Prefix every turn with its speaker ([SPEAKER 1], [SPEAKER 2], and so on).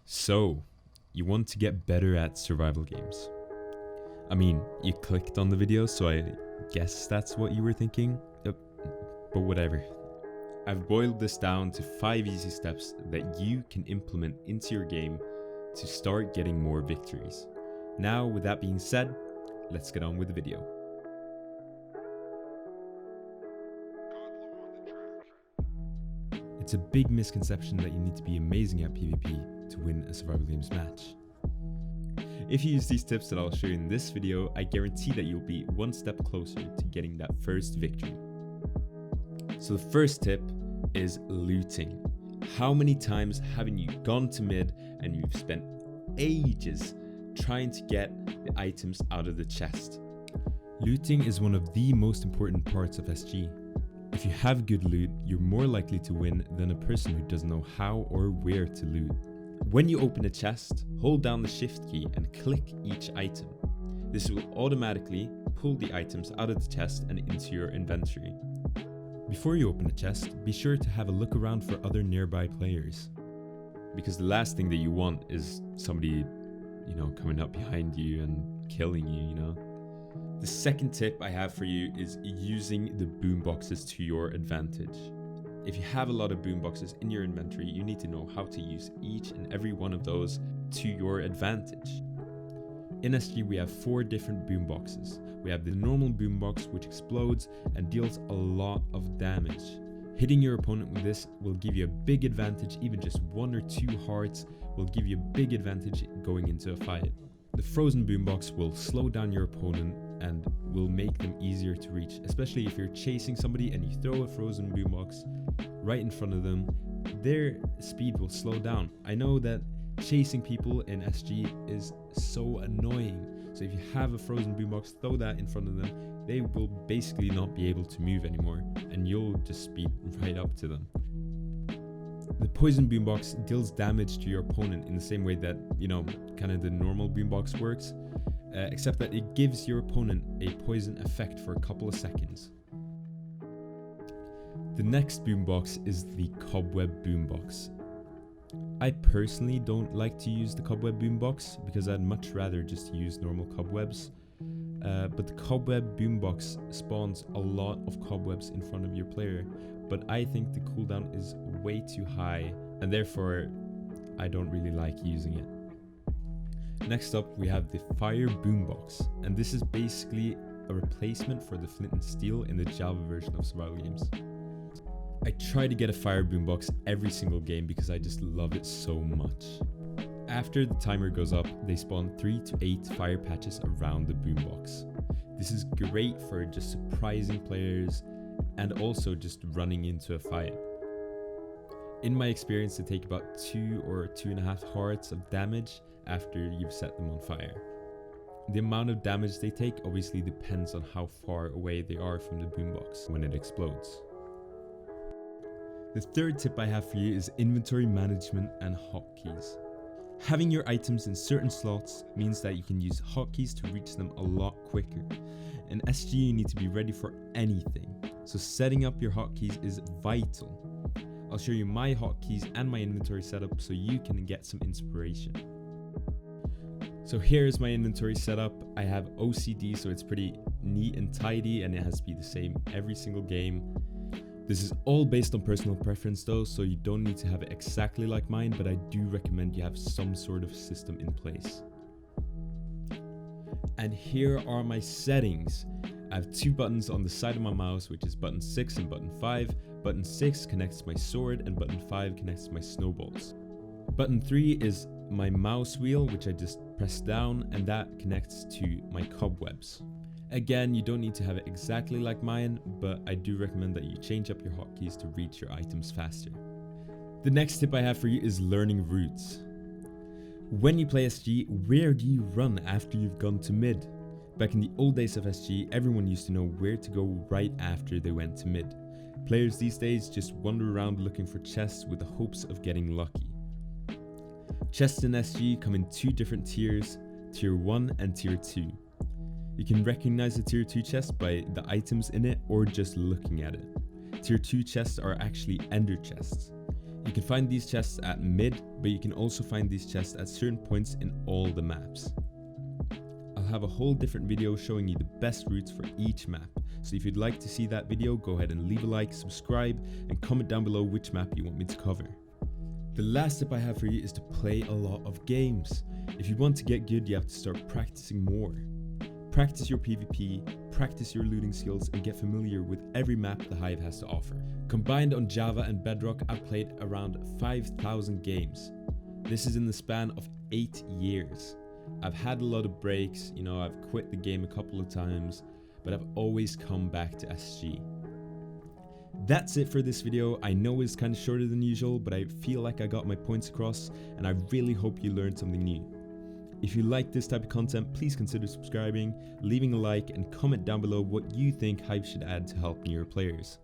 [SPEAKER 1] So, you want to get better at survival games. I mean, you clicked on the video, so I guess that's what you were thinking, but whatever. I've boiled this down to 5 easy steps that you can implement into your game to start getting more victories. Now, with that being said, let's get on with the video. It's a big misconception that you need to be amazing at PvP to win a survival games match. If you use these tips that I'll show you in this video, I guarantee that you'll be one step closer to getting that first victory. So the first tip is looting. How many times haven't you gone to mid and you've spent ages trying to get the items out of the chest? Looting is one of the most important parts of SG. If you have good loot, you're more likely to win than a person who doesn't know how or where to loot. When you open a chest, hold down the shift key and click each item. This will automatically pull the items out of the chest and into your inventory. Before you open a chest, be sure to have a look around for other nearby players. Because the last thing that you want is somebody, coming up behind you and killing you, The second tip I have for you is using the boomboxes to your advantage. If you have a lot of boomboxes in your inventory, you need to know how to use each and every one of those to your advantage. In SG, we have 4 different boomboxes. We have the normal boombox, which explodes and deals a lot of damage. Hitting your opponent with this will give you a big advantage. Even just 1 or 2 hearts will give you a big advantage going into a fight. The frozen boombox will slow down your opponent and will make them easier to reach, especially if you're chasing somebody and you throw a frozen boombox right in front of them. Their speed will slow down. I know that chasing people in SG is so annoying, so if you have a frozen boombox, throw that in front of them. They will basically not be able to move anymore and you'll just speed right up to them. The poison boombox deals damage to your opponent in the same way that, kind of the normal boombox works, except that it gives your opponent a poison effect for a couple of seconds. The next boombox is the cobweb boombox. I personally don't like to use the cobweb boombox because I'd much rather just use normal cobwebs. But the cobweb boombox spawns a lot of cobwebs in front of your player, but I think the cooldown is way too high and therefore I don't really like using it. Next up, we have the fire boombox, and this is basically a replacement for the flint and steel in the Java version of survival games. I try to get a fire boombox every single game because I just love it so much. After the timer goes up, they spawn 3 to 8 fire patches around the boombox. This is great for just surprising players and also just running into a fight. In my experience, they take about 2 or 2.5 hearts of damage after you've set them on fire. The amount of damage they take obviously depends on how far away they are from the boombox when it explodes. The third tip I have for you is inventory management and hotkeys. Having your items in certain slots means that you can use hotkeys to reach them a lot quicker. In SG, you need to be ready for anything, so setting up your hotkeys is vital. I'll show you my hotkeys and my inventory setup so you can get some inspiration. So here's my inventory setup. I have OCD, so it's pretty neat and tidy, and it has to be the same every single game. This is all based on personal preference though, so you don't need to have it exactly like mine, but I do recommend you have some sort of system in place. And here are my settings. I have 2 buttons on the side of my mouse, which is button 6 and button 5. Button 6 connects to my sword and button 5 connects to my snowballs. Button 3 is my mouse wheel, which I just press down, and that connects to my cobwebs. Again, you don't need to have it exactly like mine, but I do recommend that you change up your hotkeys to reach your items faster. The next tip I have for you is learning routes. When you play SG, where do you run after you've gone to mid? Back in the old days of SG, everyone used to know where to go right after they went to mid. Players these days just wander around looking for chests with the hopes of getting lucky. Chests in SG come in 2 different tiers, tier 1 and tier 2. You can recognize the tier 2 chest by the items in it or just looking at it. Tier 2 chests are actually ender chests. You can find these chests at mid, but you can also find these chests at certain points in all the maps. I'll have a whole different video showing you the best routes for each map, so if you'd like to see that video, go ahead and leave a like, subscribe, and comment down below which map you want me to cover. The last tip I have for you is to play a lot of games. If you want to get good, you have to start practicing more. Practice your PvP, practice your looting skills, and get familiar with every map the Hive has to offer. Combined on Java and Bedrock, I've played around 5,000 games. This is in the span of 8 years. I've had a lot of breaks, I've quit the game a couple of times, but I've always come back to SG. That's it for this video. I know it's kind of shorter than usual, but I feel like I got my points across, and I really hope you learned something new. If you like this type of content, please consider subscribing, leaving a like, and comment down below what you think Hive should add to help newer players.